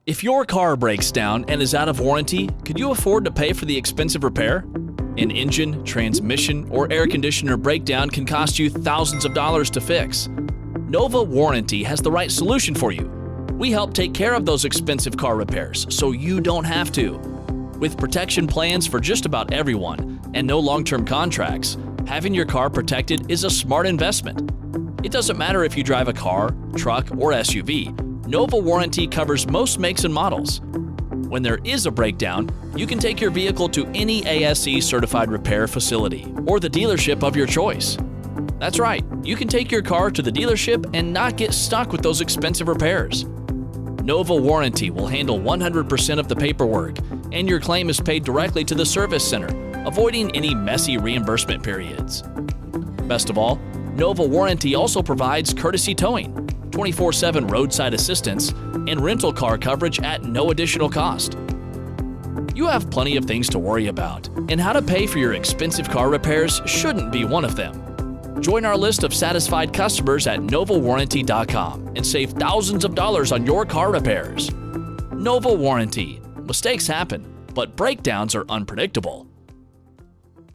If your car breaks down and is out of warranty, could you afford to pay for the expensive repair? An engine, transmission, or air conditioner breakdown can cost you thousands of dollars to fix. Nova Warranty has the right solution for you. We help take care of those expensive car repairs so you don't have to. With protection plans for just about everyone and no long-term contracts, having your car protected is a smart investment. It doesn't matter if you drive a car, truck, or SUV. Nova Warranty covers most makes and models. When there is a breakdown, you can take your vehicle to any ASE Certified Repair Facility or the dealership of your choice. That's right, you can take your car to the dealership and not get stuck with those expensive repairs. Nova Warranty will handle 100% of the paperwork, and your claim is paid directly to the service center, avoiding any messy reimbursement periods. Best of all, Nova Warranty also provides courtesy towing, 24/7 roadside assistance, and rental car coverage at no additional cost. You have plenty of things to worry about, and how to pay for your expensive car repairs shouldn't be one of them. Join our list of satisfied customers at novawarranty.com and save thousands of dollars on your car repairs. Nova Warranty. Mistakes happen, but breakdowns are unpredictable.